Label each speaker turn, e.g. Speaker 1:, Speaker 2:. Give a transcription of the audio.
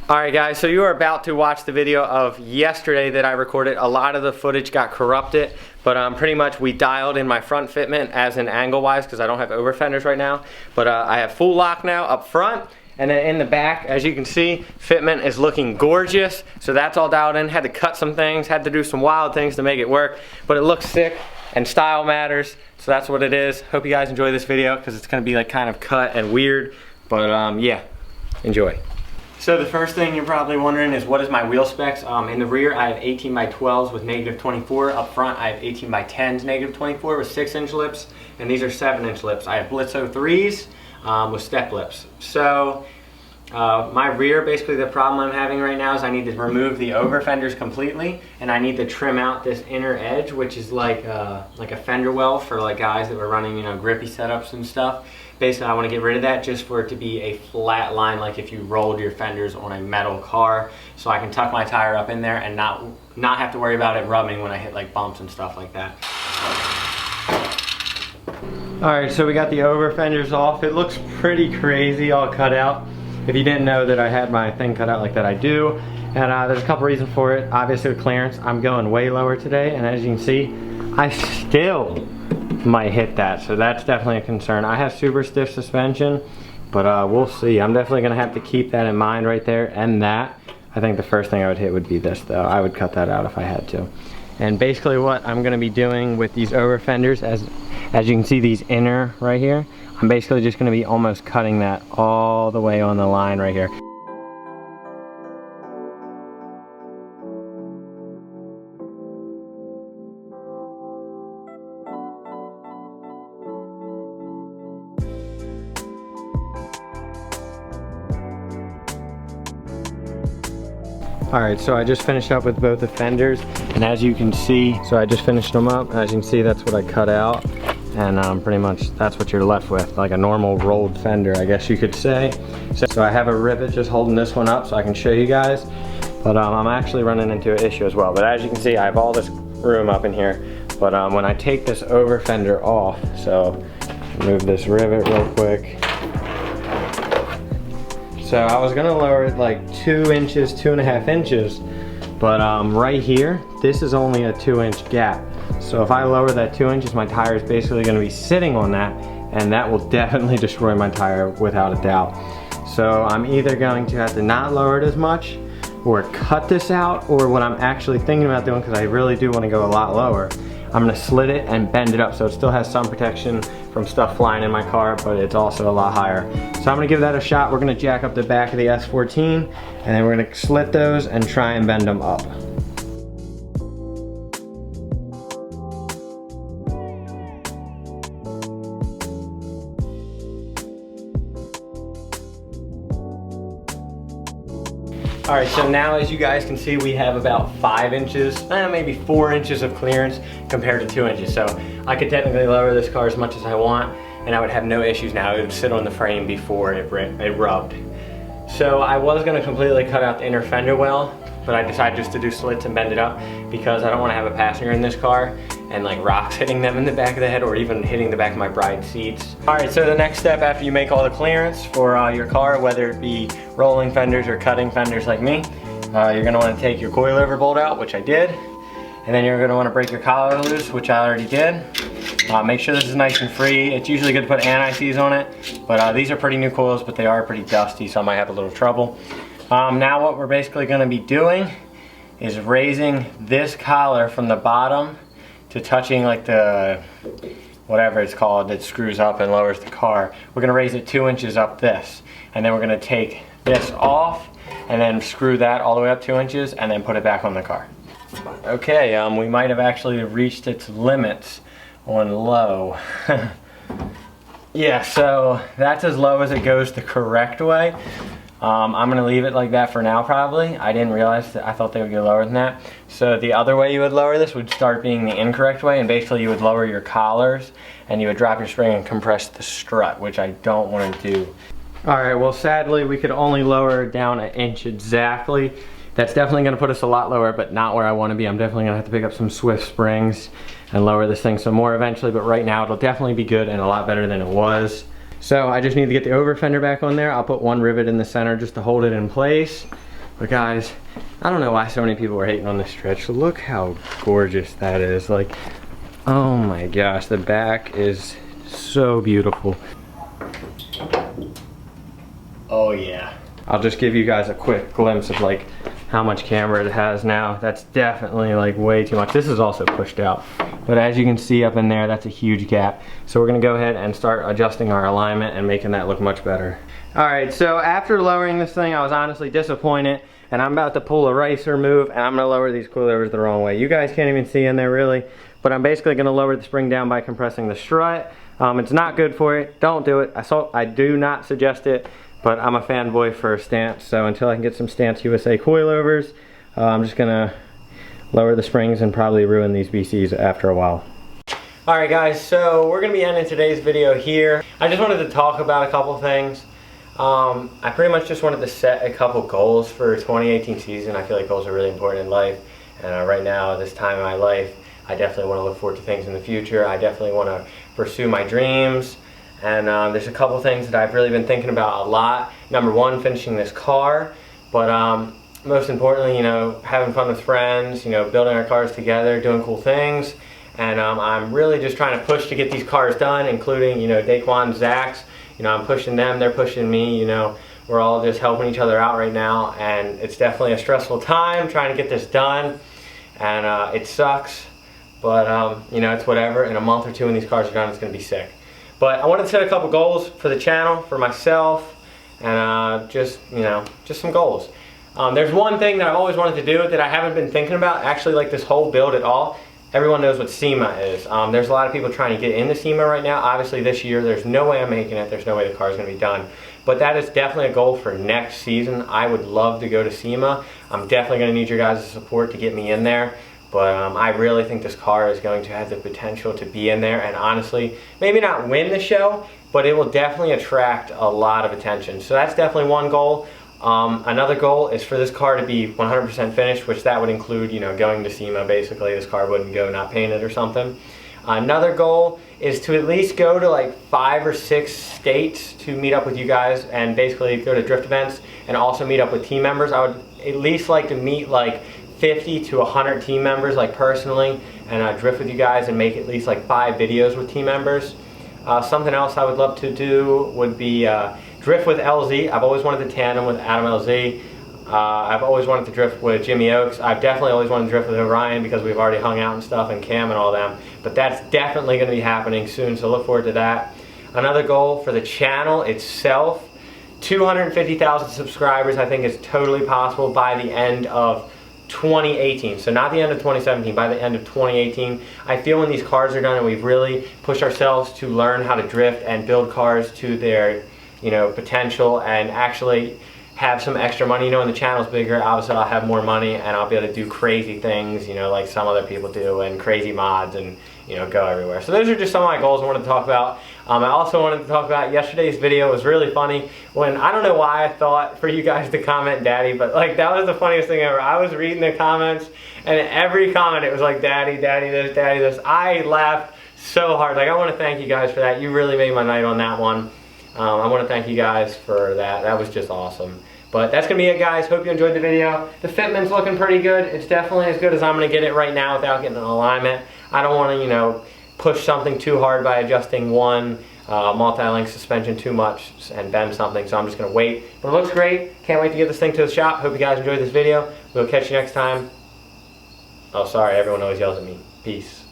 Speaker 1: Alright guys, so you are about to watch the video of yesterday that I recorded. A lot of the footage got corrupted, but pretty much we dialed in my front fitment as in angle wise because I don't have over fenders right now. But I have full lock now up front, and then in the back, as you can see, fitment is looking gorgeous. So that's all dialed in. Had to cut some things, had to do some wild things to make it work, but it looks sick and style matters. So that's what it is. Hope you guys enjoy this video because it's going to be like kind of cut and weird, but yeah, enjoy. So the first thing you're probably wondering is what is my wheel specs. In the rear I have 18 by 12s with -24. Up front I have 18 by 10s -24 with 6-inch lips, and these are 7-inch lips. I have Blitz 03s with step lips. So my rear, basically the problem I'm having right now is I need to remove the over fenders completely, and I need to trim out this inner edge, which is like a fender well for like guys that were running, you know, grippy setups and stuff. Basically, I want to get rid of that just for it to be a flat line, like if you rolled your fenders on a metal car, so I can tuck my tire up in there and not have to worry about it rubbing when I hit like bumps and stuff like that. Alright, so we got the over fenders off. It looks pretty crazy all cut out. If you didn't know that I had my thing cut out like that, I do. And there's a couple reasons for it. Obviously with clearance, I'm going way lower today, and as you can see, I still might hit that, so that's definitely a concern. I have super stiff suspension, but we'll see. I'm definitely gonna have to keep that in mind right there, and that. I think the first thing I would hit would be this though. I would cut that out if I had to. And basically what I'm gonna be doing with these over fenders, as you can see these inner right here, I'm basically just gonna be almost cutting that all the way on the line right here. Alright, so I just finished up with both the fenders, and as you can see, so I just finished them up. As you can see, that's what I cut out, and pretty much that's what you're left with, like a normal rolled fender, I guess you could say. So I have a rivet just holding this one up so I can show you guys, but I'm actually running into an issue as well. But as you can see, I have all this room up in here, but when I take this over fender off, so move this rivet real quick. So I was gonna lower it like 2 inches, 2.5 inches, but right here, this is only a 2-inch gap. So if I lower that 2 inches, my tire is basically gonna be sitting on that, and that will definitely destroy my tire without a doubt. So I'm either going to have to not lower it as much, or cut this out, or what I'm actually thinking about doing, because I really do wanna go a lot lower, I'm gonna slit it and bend it up so it still has some protection from stuff flying in my car, but it's also a lot higher. So I'm gonna give that a shot. We're gonna jack up the back of the S14, and then we're gonna slit those and try and bend them up. Alright, so now as you guys can see, we have about 5 inches, maybe 4 inches of clearance compared to 2 inches. So I could technically lower this car as much as I want, and I would have no issues now. It would sit on the frame before it rubbed. So I was gonna completely cut out the inner fender well, but I decided just to do slits and bend it up because I don't wanna have a passenger in this car and like rocks hitting them in the back of the head, or even hitting the back of my bride's seats. Alright, so the next step after you make all the clearance for your car, whether it be rolling fenders or cutting fenders like me, you're gonna wanna take your coilover bolt out, which I did, and then you're gonna wanna break your collar loose, which I already did. Make sure this is nice and free. It's usually good to put anti-seize on it, but these are pretty new coils, but they are pretty dusty, so I might have a little trouble. Now what we're basically gonna be doing is raising this collar from the bottom to touching like the, whatever it's called, that screws up and lowers the car. We're gonna raise it 2 inches up this, and then we're gonna take this off and then screw that all the way up 2 inches and then put it back on the car. Okay, we might have actually reached its limits on low. Yeah, so that's as low as it goes the correct way. I'm gonna leave it like that for now probably. I didn't realize that, I thought they would go lower than that. So the other way you would lower this would start being the incorrect way, and basically you would lower your collars and you would drop your spring and compress the strut, which I don't wanna do. Alright, well sadly we could only lower it down 1 inch exactly. That's definitely gonna put us a lot lower, but not where I wanna be. I'm definitely gonna have to pick up some Swift springs and lower this thing some more eventually, but right now it'll definitely be good and a lot better than it was. So I just need to get the over fender back on there. I'll put one rivet in the center just to hold it in place. But guys, I don't know why so many people were hating on this stretch. Look how gorgeous that is. Like, oh my gosh, the back is so beautiful. Oh yeah. I'll just give you guys a quick glimpse of like how much camber it has now. That's definitely like way too much. This is also pushed out. But as you can see up in there, that's a huge gap. So we're gonna go ahead and start adjusting our alignment and making that look much better. All right, so after lowering this thing, I was honestly disappointed, and I'm about to pull a racer move, and I'm gonna lower these coilovers the wrong way. You guys can't even see in there really, but I'm basically gonna lower the spring down by compressing the strut. It's not good for it, don't do it. I do not suggest it, but I'm a fanboy for stance, so until I can get some Stance USA coilovers, I'm just gonna lower the springs and probably ruin these BCs after a while. Alright guys, so we're gonna be ending today's video here. I just wanted to talk about a couple things. I pretty much just wanted to set a couple goals for 2018 season. I feel like goals are really important in life, and right now, this time in my life, I definitely want to look forward to things in the future. I definitely want to pursue my dreams, and there's a couple things that I've really been thinking about a lot. Number one, finishing this car, but most importantly, you know, having fun with friends, you know, building our cars together, doing cool things, and I'm really just trying to push to get these cars done, including, you know, Daquan, Zach's. You know, I'm pushing them, they're pushing me, you know, we're all just helping each other out right now, and it's definitely a stressful time trying to get this done, and it sucks, but you know, it's whatever. In a month or two when these cars are done, it's going to be sick. But I wanted to set a couple goals for the channel, for myself, and just, you know, just some goals. There's one thing that I've always wanted to do that I haven't been thinking about, actually, like this whole build at all. Everyone knows what SEMA is. There's a lot of people trying to get into SEMA right now. Obviously this year, there's no way I'm making it. There's no way the car is going to be done. But that is definitely a goal for next season. I would love to go to SEMA. I'm definitely going to need your guys' support to get me in there. But I really think this car is going to have the potential to be in there. And honestly, maybe not win the show, but it will definitely attract a lot of attention. So that's definitely one goal. Another goal is for this car to be 100% finished, which that would include, you know, going to SEMA. Basically, this car wouldn't go not painted or something. Another goal is to at least go to like 5 or 6 states to meet up with you guys and basically go to drift events and also meet up with team members. I would at least like to meet like 50 to 100 team members, like personally, and drift with you guys and make at least like 5 videos with team members. Something else I would love to do would be drift with LZ. I've always wanted to tandem with Adam LZ. I've always wanted to drift with Jimmy Oaks. I've definitely always wanted to drift with Orion because we've already hung out and stuff, and Cam and all them. But that's definitely going to be happening soon, so look forward to that. Another goal for the channel itself, 250,000 subscribers I think is totally possible by the end of 2018. So not the end of 2017, by the end of 2018. I feel when these cars are done and we've really pushed ourselves to learn how to drift and build cars to their, you know, potential and actually have some extra money. You know, when the channel's bigger, obviously I'll have more money and I'll be able to do crazy things, you know, like some other people do, and crazy mods, and, you know, go everywhere. So those are just some of my goals I wanted to talk about. I also wanted to talk about yesterday's video. It was really funny when, I don't know why I thought for you guys to comment daddy, but like that was the funniest thing ever. I was reading the comments and every comment it was like daddy, daddy this, daddy this. I laughed so hard. Like, I want to thank you guys for that. You really made my night on that one. I want to thank you guys for that. That was just awesome. But that's going to be it, guys. Hope you enjoyed the video. The fitment's looking pretty good. It's definitely as good as I'm going to get it right now without getting an alignment. I don't want to, you know, push something too hard by adjusting one multi-link suspension too much and bend something, so I'm just going to wait. But it looks great. Can't wait to get this thing to the shop. Hope you guys enjoyed this video. We'll catch you next time. Oh, sorry. Everyone always yells at me. Peace.